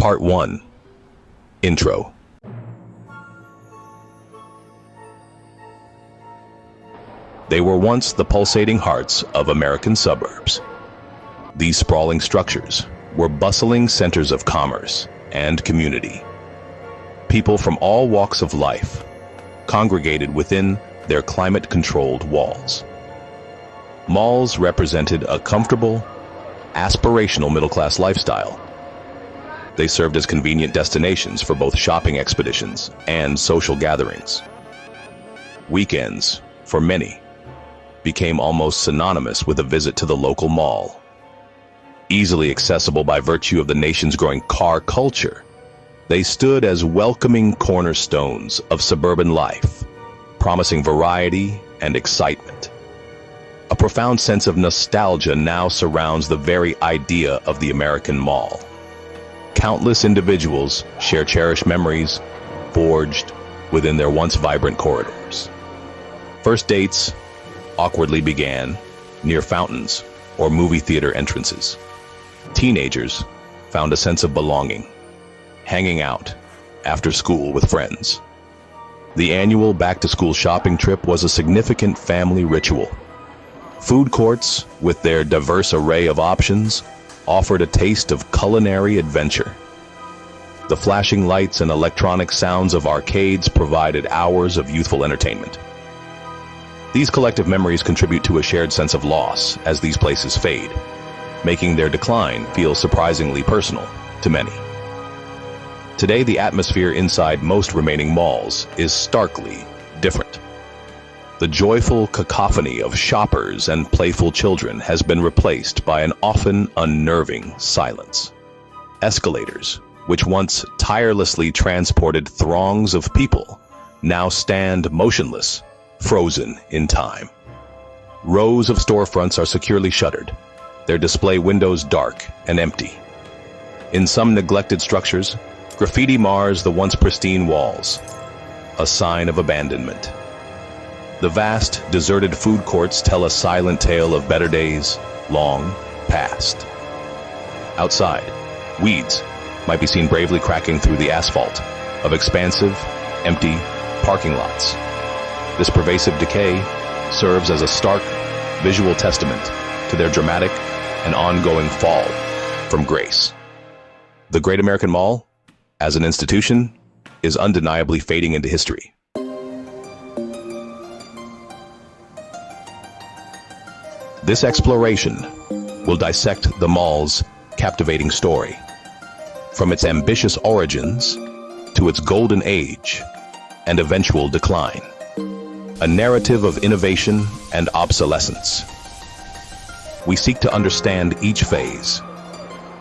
Part 1. Intro. They were once the pulsating hearts of American suburbs. These sprawling structures were bustling centers of commerce and community. People from all walks of life congregated within their climate-controlled walls. Malls represented a comfortable, aspirational middle-class lifestyle. They served as convenient destinations for both shopping expeditions and social gatherings. Weekends, for many, became almost synonymous with a visit to the local mall. Easily accessible by virtue of the nation's growing car culture, they stood as welcoming cornerstones of suburban life, promising variety and excitement. A profound sense of nostalgia now surrounds the very idea of the American mall. Countless individuals share cherished memories forged within their once vibrant corridors. First dates awkwardly began near fountains or movie theater entrances. Teenagers found a sense of belonging, hanging out after school with friends. The annual back-to-school shopping trip was a significant family ritual. Food courts, with their diverse array of options, offered a taste of culinary adventure. The flashing lights and electronic sounds of arcades provided hours of youthful entertainment. These collective memories contribute to a shared sense of loss as these places fade, making their decline feel surprisingly personal to many. Today, the atmosphere inside most remaining malls is starkly different. The joyful cacophony of shoppers and playful children has been replaced by an often unnerving silence. Escalators, which once tirelessly transported throngs of people, now stand motionless, frozen in time. Rows of storefronts are securely shuttered, their display windows dark and empty. In some neglected structures, graffiti mars the once pristine walls, a sign of abandonment. The vast, deserted food courts tell a silent tale of better days long past. Outside, weeds might be seen bravely cracking through the asphalt of expansive, empty parking lots. This pervasive decay serves as a stark, visual testament to their dramatic and ongoing fall from grace. The Great American Mall, as an institution, is undeniably fading into history. This exploration will dissect the mall's captivating story, from its ambitious origins to its golden age and eventual decline, a narrative of innovation and obsolescence. We seek to understand each phase.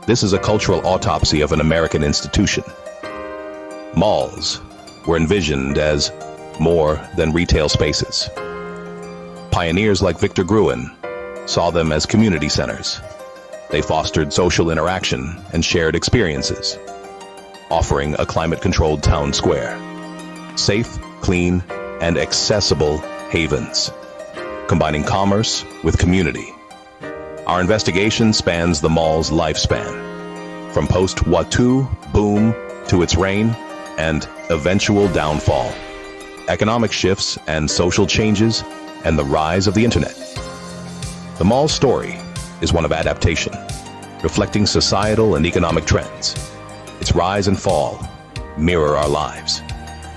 This is a cultural autopsy of an American institution. Malls were envisioned as more than retail spaces. Pioneers like Victor Gruen saw them as community centers. They fostered social interaction and shared experiences, offering a climate-controlled town square. Safe, clean, and accessible havens, combining commerce with community. Our investigation spans the mall's lifespan, from post-Watu boom to its reign and eventual downfall, economic shifts and social changes, and the rise of the internet. The mall's story is one of adaptation, reflecting societal and economic trends. Its rise and fall mirror our lives,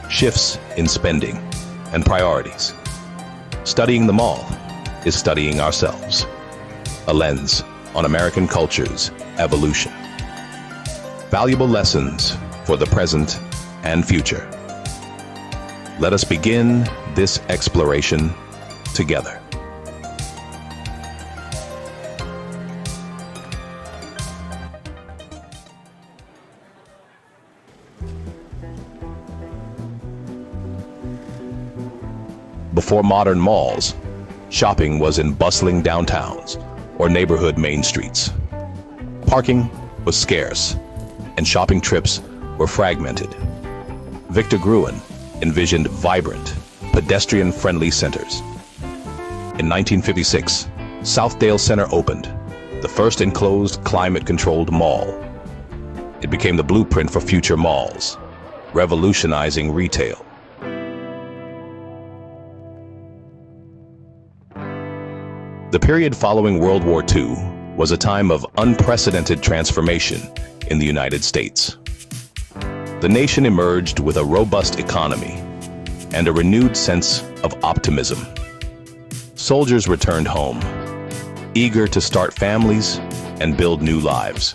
shifts in spending and priorities. Studying the mall is studying ourselves, a lens on American culture's evolution. Valuable lessons for the present and future. Let us begin this exploration together. Before modern malls, shopping was in bustling downtowns or neighborhood main streets. Parking was scarce, and shopping trips were fragmented. Victor Gruen envisioned vibrant, pedestrian-friendly centers. In 1956, Southdale Center opened, the first enclosed climate-controlled mall. It became the blueprint for future malls, revolutionizing retail. The period following World War II was a time of unprecedented transformation in the United States. The nation emerged with a robust economy and a renewed sense of optimism. Soldiers returned home, eager to start families and build new lives.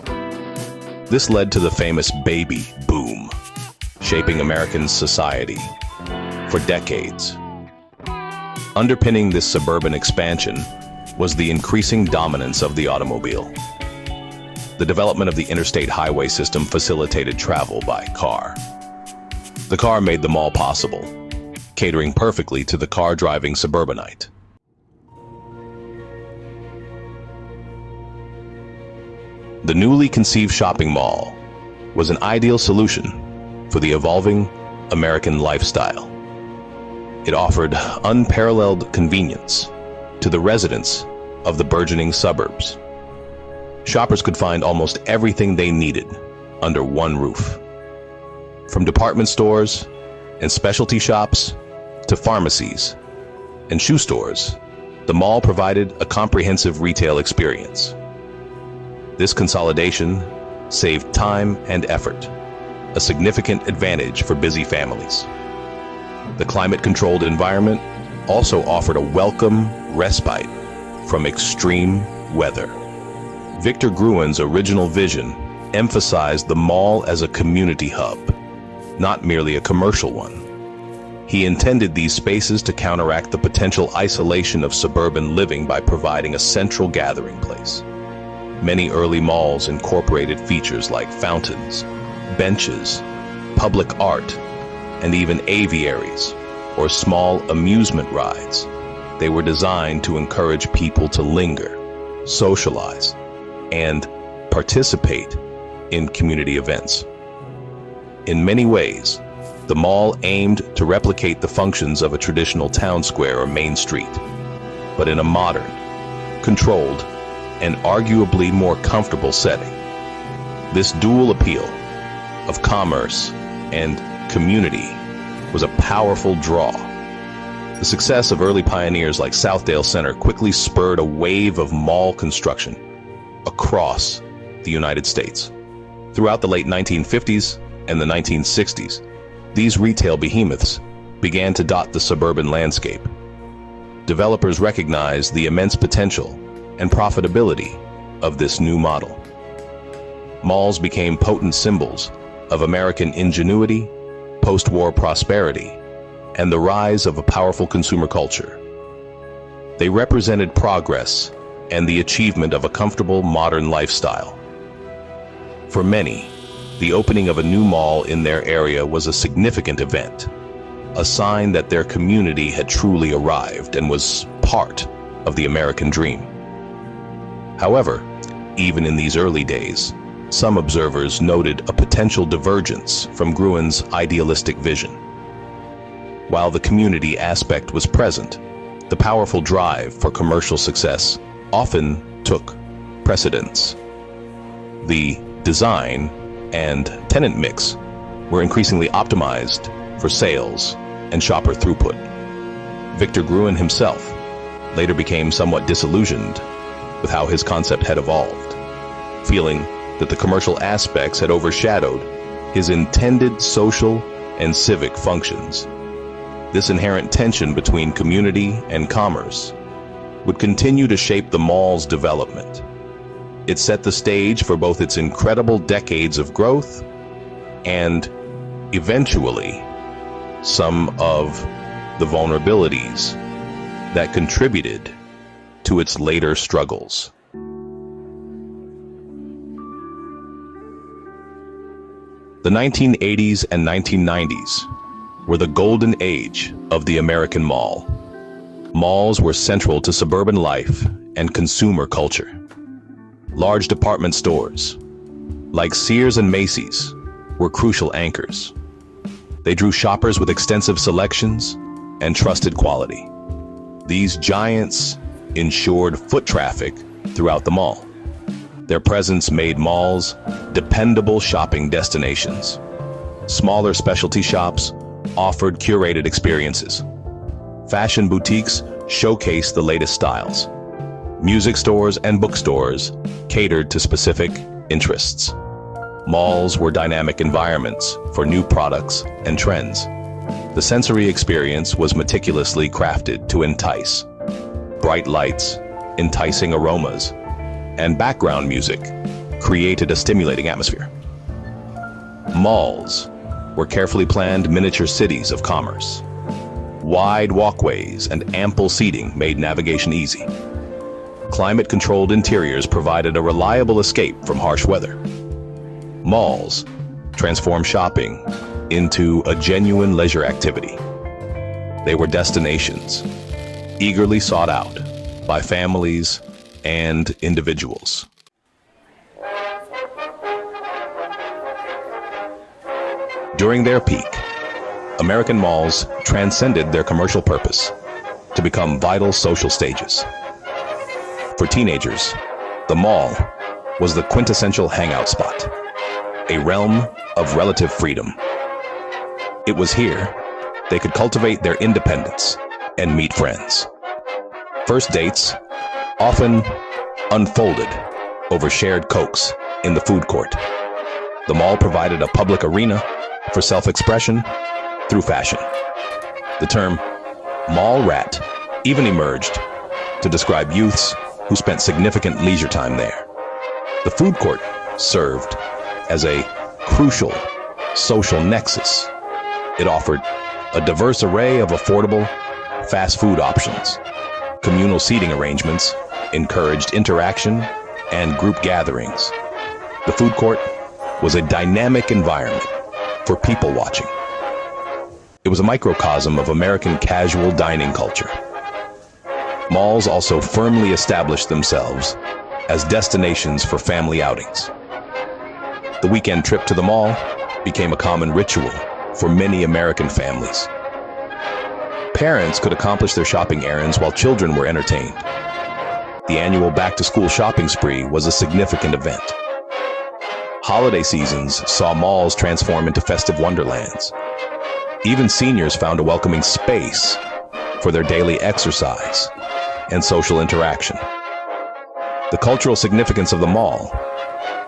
This led to the famous baby boom, shaping American society for decades. Underpinning this suburban expansion was the increasing dominance of the automobile. The development of the interstate highway system facilitated travel by car. The car made the mall possible, catering perfectly to the car-driving suburbanite. The newly conceived shopping mall was an ideal solution for the evolving American lifestyle. It offered unparalleled convenience to the residents of the burgeoning suburbs. Shoppers could find almost everything they needed under one roof. From department stores and specialty shops to pharmacies and shoe stores, the mall provided a comprehensive retail experience. This consolidation saved time and effort, a significant advantage for busy families. The climate-controlled environment also offered a welcome respite from extreme weather. Victor Gruen's original vision emphasized the mall as a community hub, not merely a commercial one. He intended these spaces to counteract the potential isolation of suburban living by providing a central gathering place. Many early malls incorporated features like fountains, benches, public art, and even aviaries, or small amusement rides. They were designed to encourage people to linger, socialize, and participate in community events. In many ways, the mall aimed to replicate the functions of a traditional town square or main street, but in a modern, controlled, and arguably more comfortable setting. This dual appeal of commerce and community was a powerful draw. The success of early pioneers like Southdale Center quickly spurred a wave of mall construction across the United States. Throughout the late 1950s and the 1960s, these retail behemoths began to dot the suburban landscape. Developers recognized the immense potential and profitability of this new model. Malls became potent symbols of American ingenuity, post-war prosperity, and the rise of a powerful consumer culture. They represented progress and the achievement of a comfortable modern lifestyle. For many, the opening of a new mall in their area was a significant event, a sign that their community had truly arrived and was part of the American dream. However, even in these early days, some observers noted a potential divergence from Gruen's idealistic vision. While the community aspect was present, the powerful drive for commercial success often took precedence. The design and tenant mix were increasingly optimized for sales and shopper throughput. Victor Gruen himself later became somewhat disillusioned with how his concept had evolved, feeling that the commercial aspects had overshadowed his intended social and civic functions. This inherent tension between community and commerce would continue to shape the mall's development. It set the stage for both its incredible decades of growth and, eventually, some of the vulnerabilities that contributed to its later struggles. The 1980s and 1990s were the golden age of the American mall. Malls were central to suburban life and consumer culture. Large department stores, like Sears and Macy's, were crucial anchors. They drew shoppers with extensive selections and trusted quality. These giants ensured foot traffic throughout the mall. Their presence made malls dependable shopping destinations. Smaller specialty shops offered curated experiences. Fashion boutiques showcased the latest styles. Music stores and bookstores catered to specific interests. Malls were dynamic environments for new products and trends. The sensory experience was meticulously crafted to entice. Bright lights, enticing aromas, and background music created a stimulating atmosphere. Malls were carefully planned miniature cities of commerce. Wide walkways and ample seating made navigation easy. Climate-controlled interiors provided a reliable escape from harsh weather. Malls transformed shopping into a genuine leisure activity. They were destinations eagerly sought out by families and individuals. During their peak, American malls transcended their commercial purpose to become vital social stages. For teenagers, the mall was the quintessential hangout spot, a realm of relative freedom. It was here they could cultivate their independence and meet friends. First dates often unfolded over shared cokes in the food court. The mall provided a public arena for self-expression through fashion. The term mall rat even emerged to describe youths who spent significant leisure time there. The food court served as a crucial social nexus. It offered a diverse array of affordable fast food options. Communal seating arrangements encouraged interaction and group gatherings. The food court was a dynamic environment for people watching. It was a microcosm of American casual dining culture. Malls also firmly established themselves as destinations for family outings. The weekend trip to the mall became a common ritual for many American families. Parents could accomplish their shopping errands while children were entertained. The annual back-to-school shopping spree was a significant event. Holiday seasons saw malls transform into festive wonderlands. Even seniors found a welcoming space for their daily exercise and social interaction. The cultural significance of the mall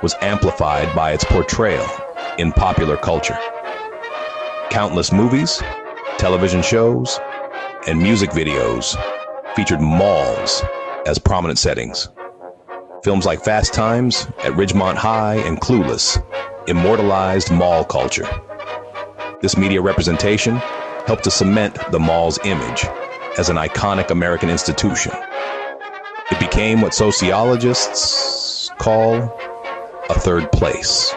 was amplified by its portrayal in popular culture. Countless movies, television shows, and music videos featured malls as prominent settings. Films like Fast Times at Ridgemont High and Clueless immortalized mall culture. This media representation helped to cement the mall's image as an iconic American institution. It became what sociologists call a third place,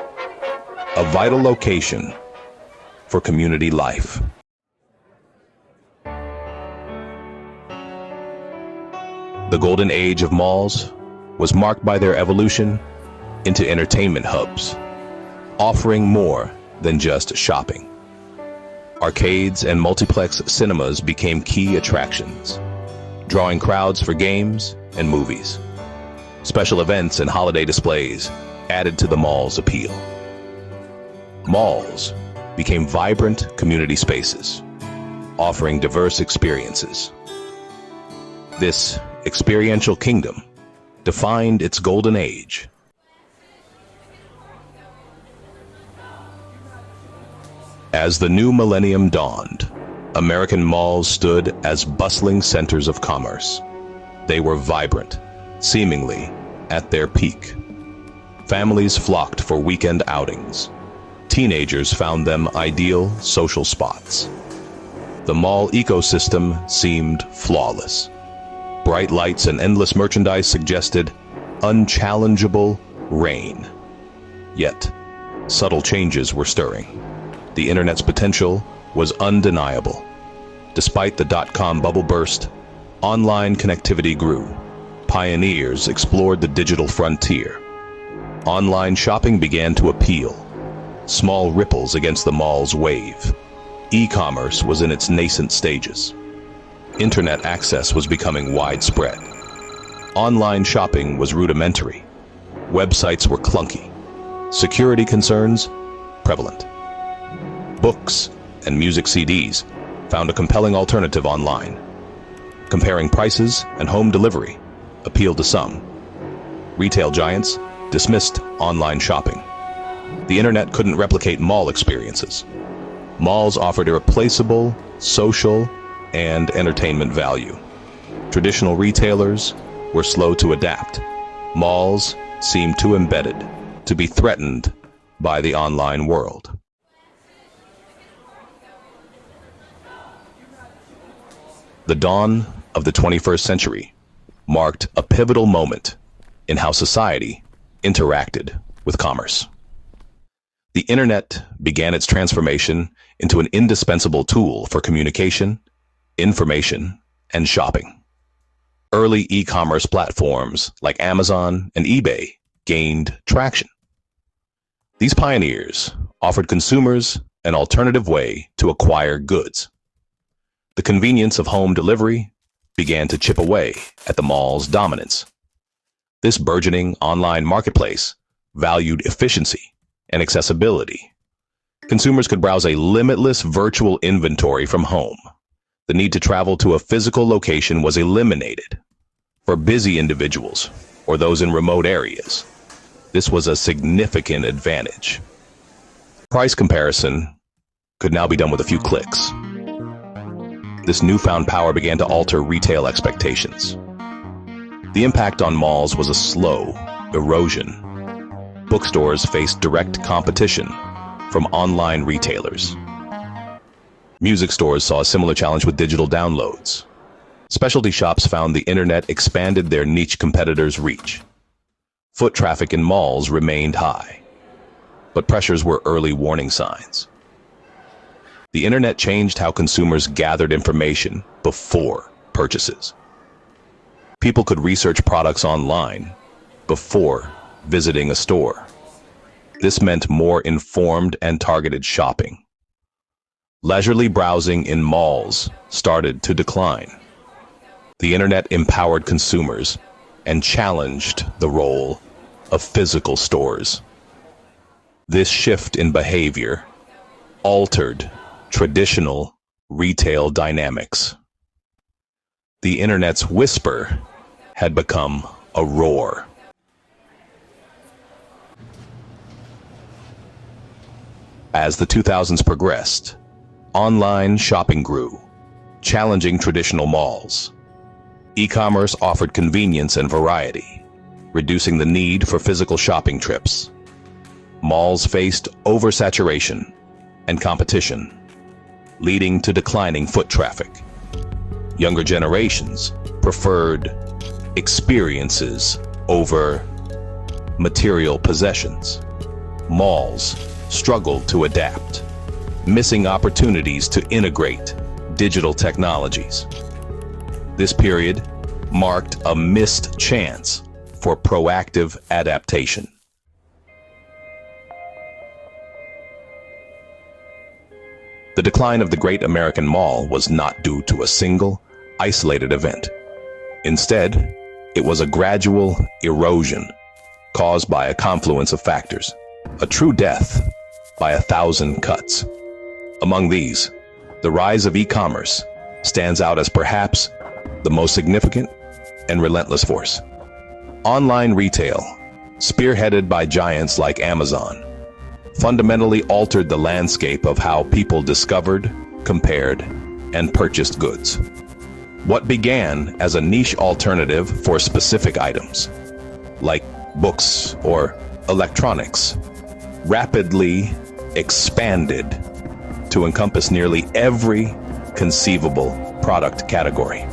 a vital location for community life. The golden age of malls was marked by their evolution into entertainment hubs, offering more than just shopping. Arcades and multiplex cinemas became key attractions, drawing crowds for games and movies. Special events and holiday displays added to the mall's appeal. Malls became vibrant community spaces, offering diverse experiences. This experiential kingdom defined its golden age. As the new millennium dawned, American malls stood as bustling centers of commerce. They were vibrant, seemingly at their peak. Families flocked for weekend outings. Teenagers found them ideal social spots. The mall ecosystem seemed flawless. Bright lights and endless merchandise suggested unchallengeable reign. Yet, subtle changes were stirring. The internet's potential was undeniable. Despite the dot-com bubble burst, online connectivity grew. Pioneers explored the digital frontier. Online shopping began to appeal, small ripples against the mall's wave. E-commerce was in its nascent stages. Internet access was becoming widespread. Online shopping was rudimentary. Websites were clunky. Security concerns prevalent. Books and music CDs found a compelling alternative online. Comparing prices and home delivery appealed to some. Retail giants dismissed online shopping. The internet couldn't replicate mall experiences. Malls offered irreplaceable social and entertainment value. Traditional retailers were slow to adapt. Malls seemed too embedded to be threatened by the online world. The dawn of the 21st century marked a pivotal moment in how society interacted with commerce. The internet began its transformation into an indispensable tool for communication, information, and shopping. Early e-commerce platforms like Amazon and eBay gained traction. These pioneers offered consumers an alternative way to acquire goods. The convenience of home delivery began to chip away at the mall's dominance. This burgeoning online marketplace valued efficiency and accessibility. Consumers could browse a limitless virtual inventory from home. The need to travel to a physical location was eliminated. For busy individuals or those in remote areas, this was a significant advantage. Price comparison could now be done with a few clicks. This newfound power began to alter retail expectations. The impact on malls was a slow erosion. Bookstores faced direct competition from online retailers. Music stores saw a similar challenge with digital downloads. Specialty shops found the internet expanded their niche competitors' reach. Foot traffic in malls remained high, but pressures were early warning signs. The internet changed how consumers gathered information before purchases. People could research products online before visiting a store. This meant more informed and targeted shopping. Leisurely browsing in malls started to decline. The internet empowered consumers and challenged the role of physical stores. This shift in behavior altered traditional retail dynamics. The internet's whisper had become a roar. As the 2000s progressed, online shopping grew, challenging traditional malls. E-commerce offered convenience and variety, reducing the need for physical shopping trips. Malls faced oversaturation and competition, leading to declining foot traffic. Younger generations preferred experiences over material possessions. Malls struggled to adapt, missing opportunities to integrate digital technologies. This period marked a missed chance for proactive adaptation. The decline of the Great American Mall was not due to a single, isolated event. Instead, it was a gradual erosion caused by a confluence of factors, a true death by 1,000 cuts. Among these, the rise of e-commerce stands out as perhaps the most significant and relentless force. Online retail, spearheaded by giants like Amazon, fundamentally altered the landscape of how people discovered, compared, and purchased goods. What began as a niche alternative for specific items, like books or electronics, rapidly expanded to encompass nearly every conceivable product category.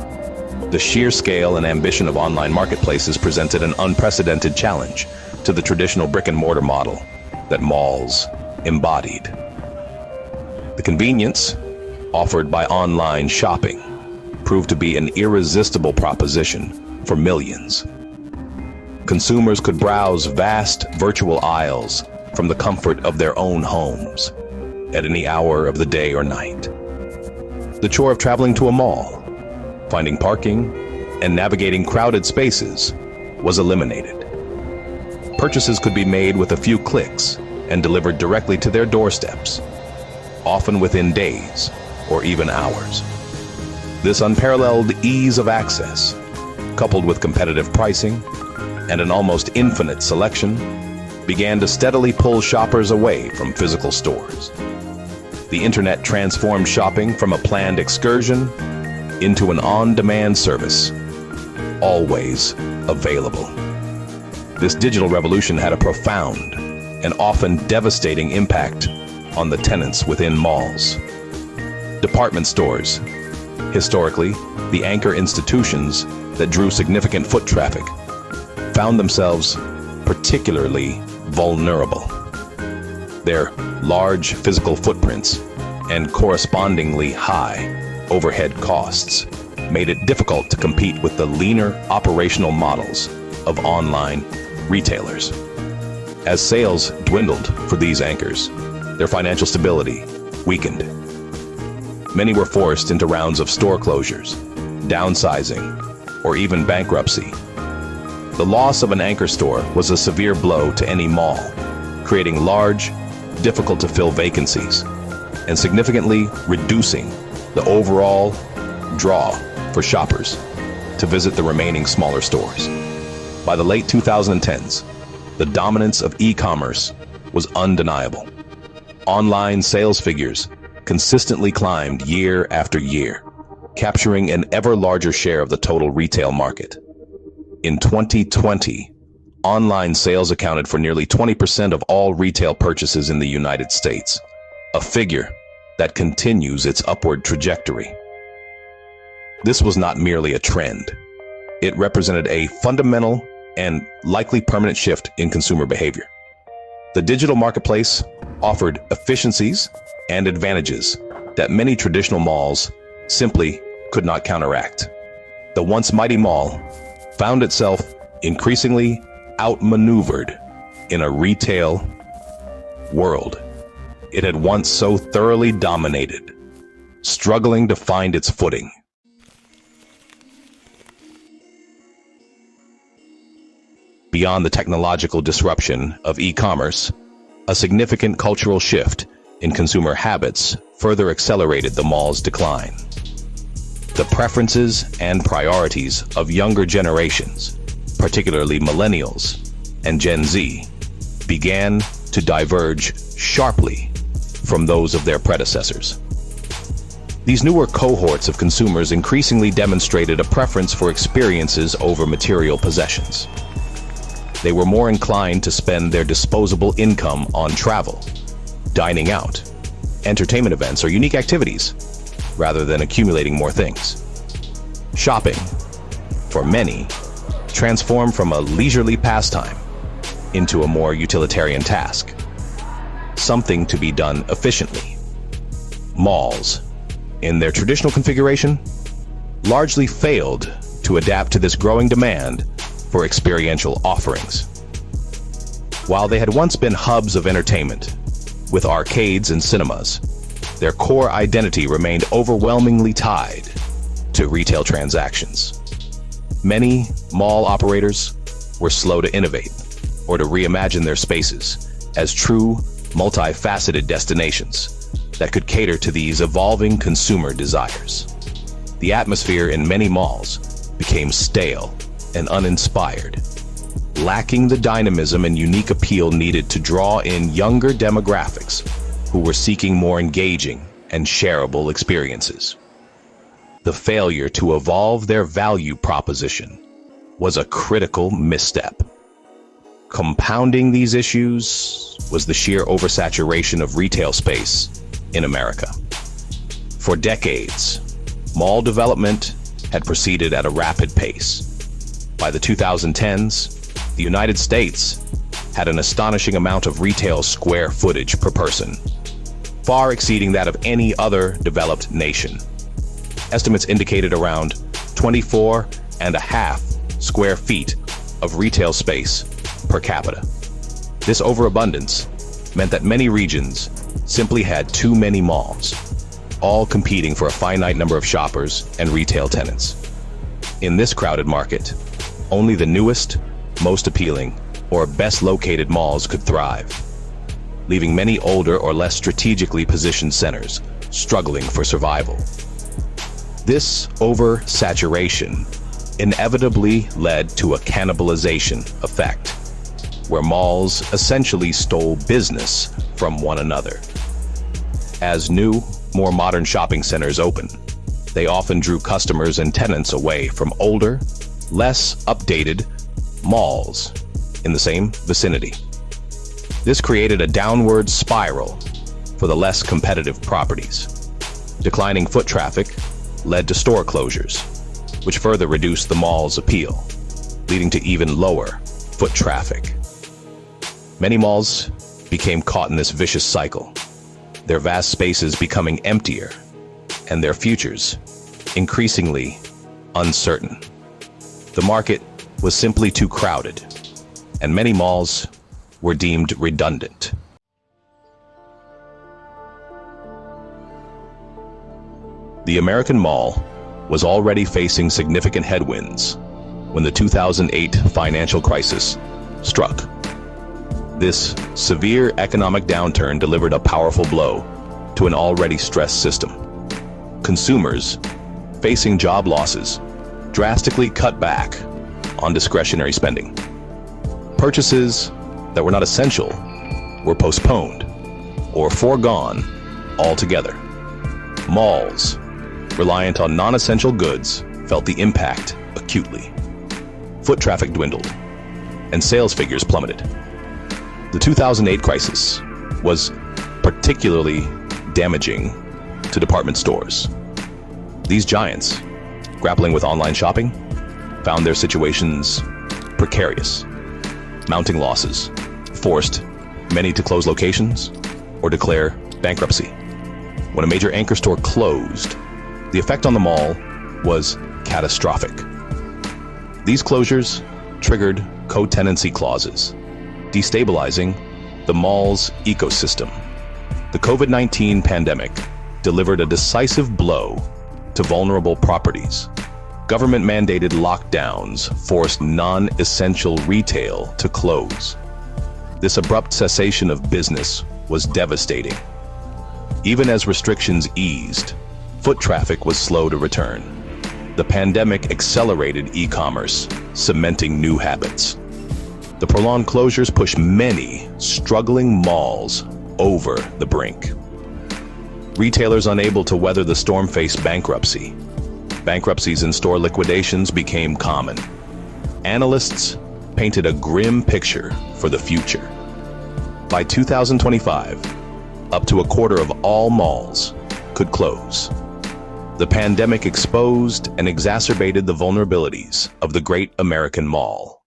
The sheer scale and ambition of online marketplaces presented an unprecedented challenge to the traditional brick-and-mortar model that malls embodied. The convenience offered by online shopping proved to be an irresistible proposition for millions. Consumers could browse vast virtual aisles from the comfort of their own homes at any hour of the day or night. The chore of traveling to a mall, finding parking, and navigating crowded spaces was eliminated. Purchases could be made with a few clicks and delivered directly to their doorsteps, often within days or even hours. This unparalleled ease of access, coupled with competitive pricing and an almost infinite selection, began to steadily pull shoppers away from physical stores. The internet transformed shopping from a planned excursion into an on-demand service, always available. This digital revolution had a profound and often devastating impact on the tenants within malls. Department stores, historically the anchor institutions that drew significant foot traffic, found themselves particularly vulnerable. Their large physical footprints and correspondingly high overhead costs made it difficult to compete with the leaner operational models of online retailers. As sales dwindled for these anchors, their financial stability weakened. Many were forced into rounds of store closures, downsizing, or even bankruptcy. The loss of an anchor store was a severe blow to any mall, creating large, difficult-to-fill vacancies and significantly reducing the overall draw for shoppers to visit the remaining smaller stores. By the late 2010s, the dominance of e-commerce was undeniable. Online sales figures consistently climbed year after year, capturing an ever larger share of the total retail market. In 2020, online sales accounted for nearly 20% of all retail purchases in the United States, a figure that continues its upward trajectory. This was not merely a trend. It represented a fundamental and likely permanent shift in consumer behavior. The digital marketplace offered efficiencies and advantages that many traditional malls simply could not counteract. The once mighty mall found itself increasingly outmaneuvered in a retail world it had once so thoroughly dominated, struggling to find its footing. Beyond the technological disruption of e-commerce, a significant cultural shift in consumer habits further accelerated the mall's decline. The preferences and priorities of younger generations, particularly millennials and Gen Z, began to diverge sharply from those of their predecessors. These newer cohorts of consumers increasingly demonstrated a preference for experiences over material possessions. They were more inclined to spend their disposable income on travel, dining out, entertainment events, or unique activities, rather than accumulating more things. Shopping, for many, transformed from a leisurely pastime into a more utilitarian task, something to be done efficiently. Malls, in their traditional configuration, largely failed to adapt to this growing demand for experiential offerings. While they had once been hubs of entertainment, with arcades and cinemas, their core identity remained overwhelmingly tied to retail transactions. Many mall operators were slow to innovate or to reimagine their spaces as true, multifaceted destinations that could cater to these evolving consumer desires. The atmosphere in many malls became stale and uninspired, lacking the dynamism and unique appeal needed to draw in younger demographics who were seeking more engaging and shareable experiences. The failure to evolve their value proposition was a critical misstep. Compounding these issues was the sheer oversaturation of retail space in America. For decades, mall development had proceeded at a rapid pace. By the 2010s, the United States had an astonishing amount of retail square footage per person, far exceeding that of any other developed nation. Estimates indicated around 24.5 square feet of retail space per capita. This overabundance meant that many regions simply had too many malls, all competing for a finite number of shoppers and retail tenants. In this crowded market, only the newest, most appealing, or best located malls could thrive, leaving many older or less strategically positioned centers struggling for survival. This oversaturation inevitably led to a cannibalization effect, where malls essentially stole business from one another. As new, more modern shopping centers opened, they often drew customers and tenants away from older, less updated malls in the same vicinity. This created a downward spiral for the less competitive properties. Declining foot traffic led to store closures, which further reduced the mall's appeal, leading to even lower foot traffic. Many malls became caught in this vicious cycle, their vast spaces becoming emptier and their futures increasingly uncertain. The market was simply too crowded, and many malls were deemed redundant. The American mall was already facing significant headwinds when the 2008 financial crisis struck. This severe economic downturn delivered a powerful blow to an already stressed system. Consumers, facing job losses, drastically cut back on discretionary spending. Purchases that were not essential were postponed or foregone altogether. Malls, reliant on non-essential goods, felt the impact acutely. Foot traffic dwindled, and sales figures plummeted. The 2008 crisis was particularly damaging to department stores. These giants, grappling with online shopping, found their situations precarious. Mounting losses forced many to close locations or declare bankruptcy. When a major anchor store closed, the effect on the mall was catastrophic. These closures triggered co-tenancy clauses, destabilizing the mall's ecosystem. The COVID-19 pandemic delivered a decisive blow to vulnerable properties. Government-mandated lockdowns forced non-essential retail to close. This abrupt cessation of business was devastating. Even as restrictions eased, foot traffic was slow to return. The pandemic accelerated e-commerce, cementing new habits. The prolonged closures pushed many struggling malls over the brink. Retailers unable to weather the storm faced bankruptcy. Bankruptcies and store liquidations became common. Analysts painted a grim picture for the future. By 2025, up to a quarter of all malls could close. The pandemic exposed and exacerbated the vulnerabilities of the great American mall.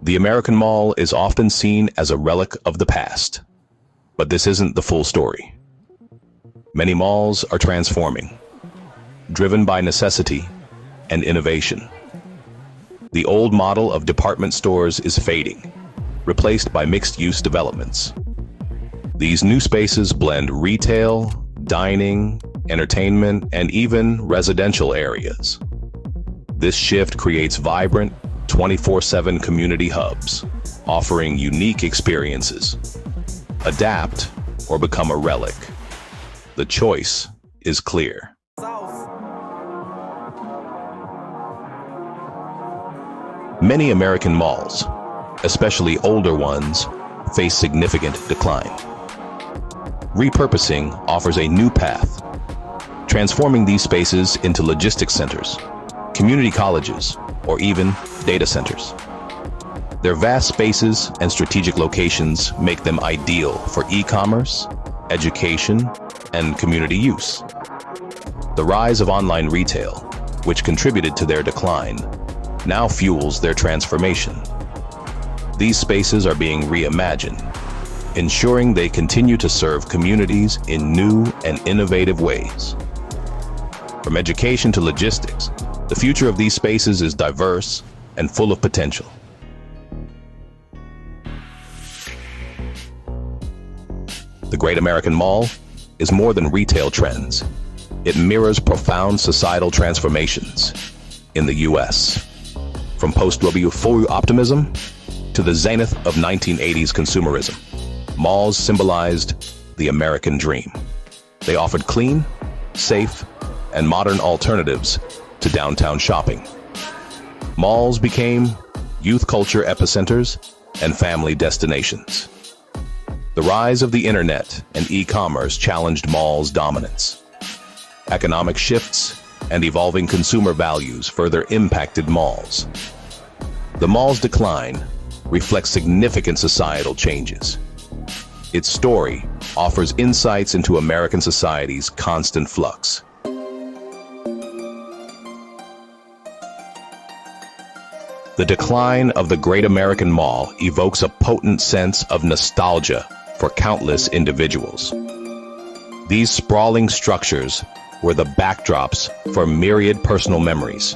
The American mall is often seen as a relic of the past, but this isn't the full story. Many malls are transforming, driven by necessity and innovation. The old model of department stores is fading, replaced by mixed-use developments. These new spaces blend retail, dining, entertainment, and even residential areas. This shift creates vibrant, 24/7 community hubs, offering unique experiences. Adapt or become a relic. The choice is clear. Many American malls, especially older ones, face significant decline. Repurposing offers a new path, transforming these spaces into logistics centers, community colleges, or even data centers. Their vast spaces and strategic locations make them ideal for e-commerce, education, and community use. The rise of online retail, which contributed to their decline, now fuels their transformation. These spaces are being reimagined, ensuring they continue to serve communities in new and innovative ways. From education to logistics, the future of these spaces is diverse and full of potential. The Great American Mall is more than retail trends. It mirrors profound societal transformations. in the US. From post-Cultural optimism to the zenith of 1980s consumerism, malls symbolized the American dream. They offered clean, safe, and modern alternatives to downtown shopping. Malls became youth culture epicenters and family destinations. The rise of the internet and e-commerce challenged malls' dominance. Economic shifts and evolving consumer values further impacted malls. The mall's decline reflects significant societal changes. Its story offers insights into American society's constant flux. The decline of the Great American Mall evokes a potent sense of nostalgia for countless individuals. These sprawling structures were the backdrops for myriad personal memories.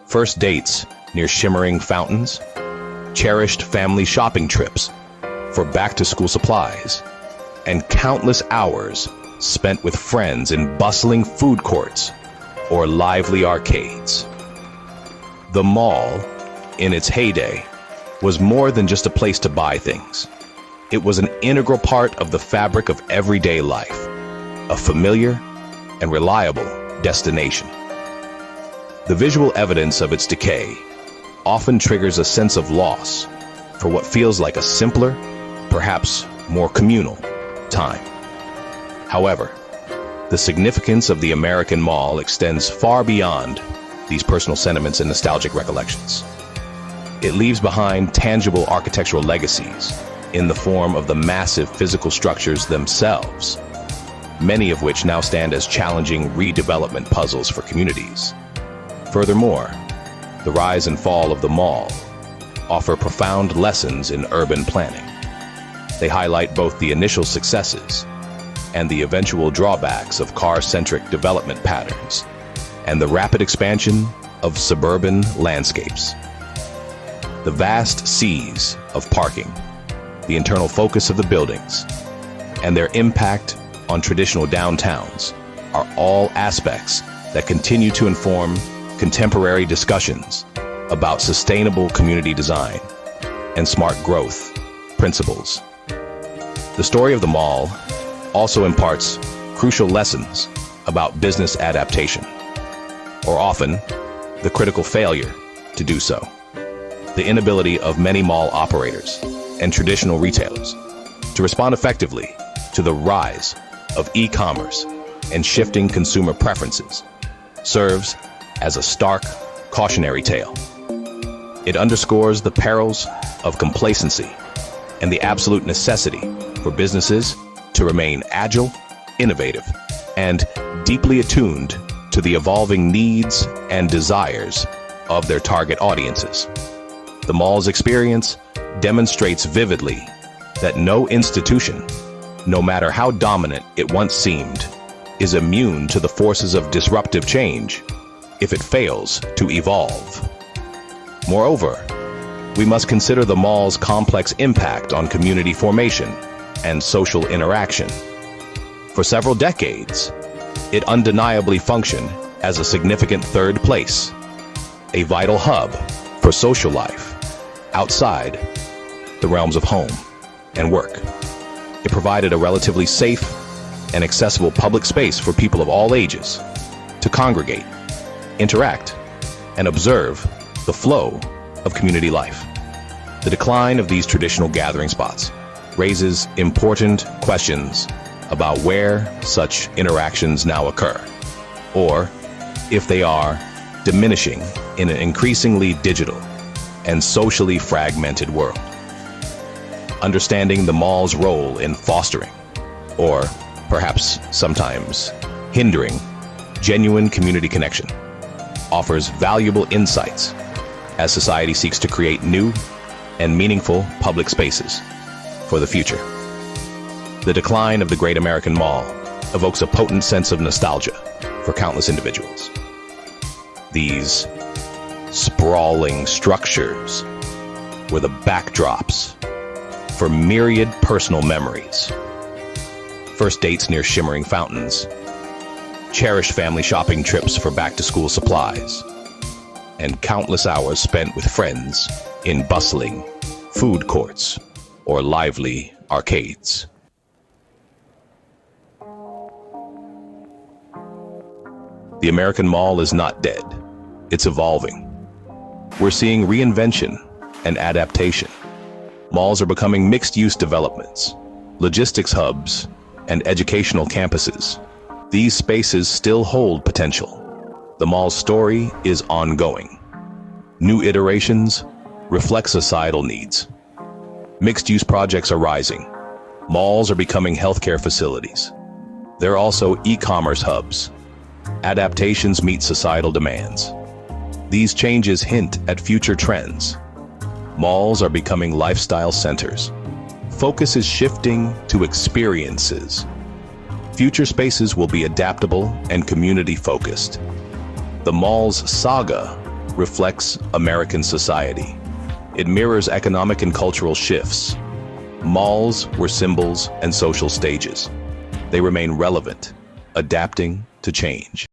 First dates near shimmering fountains, cherished family shopping trips for back-to-school supplies, and countless hours spent with friends in bustling food courts or lively arcades. The mall, in its heyday, was more than just a place to buy things. It was an integral part of the fabric of everyday life, a familiar and reliable destination. The visual evidence of its decay often triggers a sense of loss for what feels like a simpler, perhaps more communal, time. However, the significance of the American Mall extends far beyond these personal sentiments and nostalgic recollections. It leaves behind tangible architectural legacies in the form of the massive physical structures themselves, many of which now stand as challenging redevelopment puzzles for communities. Furthermore, the rise and fall of the mall offer profound lessons in urban planning. They highlight both the initial successes and the eventual drawbacks of car-centric development patterns and the rapid expansion of suburban landscapes. The vast seas of parking, the internal focus of the buildings, and their impact on traditional downtowns are all aspects that continue to inform contemporary discussions about sustainable community design and smart growth principles. The story of the mall also imparts crucial lessons about business adaptation, or often the critical failure to do so. The inability of many mall operators and traditional retailers to respond effectively to the rise of e-commerce and shifting consumer preferences serves as a stark cautionary tale. It underscores the perils of complacency and the absolute necessity for businesses to remain agile, innovative, and deeply attuned to the evolving needs and desires of their target audiences. The mall's experience demonstrates vividly that no institution, no matter how dominant it once seemed, is immune to the forces of disruptive change if it fails to evolve. Moreover, we must consider the mall's complex impact on community formation and social interaction. For several decades, it undeniably functioned as a significant third place, a vital hub for social life outside the realms of home and work. It provided a relatively safe and accessible public space for people of all ages to congregate, interact, and observe the flow of community life. The decline of these traditional gathering spots raises important questions about where such interactions now occur, or if they are diminishing in an increasingly digital and socially fragmented world. Understanding the mall's role in fostering, or perhaps sometimes hindering, genuine community connection offers valuable insights as society seeks to create new and meaningful public spaces for the future. The decline of the Great American Mall evokes a potent sense of nostalgia for countless individuals. These sprawling structures were the backdrops for myriad personal memories. First dates near shimmering fountains, cherished family shopping trips for back-to-school supplies, and countless hours spent with friends in bustling food courts or lively arcades. The American mall is not dead. It's evolving. We're seeing reinvention and adaptation. Malls are becoming mixed-use developments, logistics hubs, and educational campuses. These spaces still hold potential. The mall's story is ongoing. New iterations reflect societal needs. Mixed-use projects are rising. Malls are becoming healthcare facilities. They're also e-commerce hubs. Adaptations meet societal demands. These changes hint at future trends. Malls are becoming lifestyle centers. Focus is shifting to experiences. Future spaces will be adaptable and community-focused. The mall's saga reflects American society. It mirrors economic and cultural shifts. Malls were symbols and social stages. They remain relevant, adapting to change.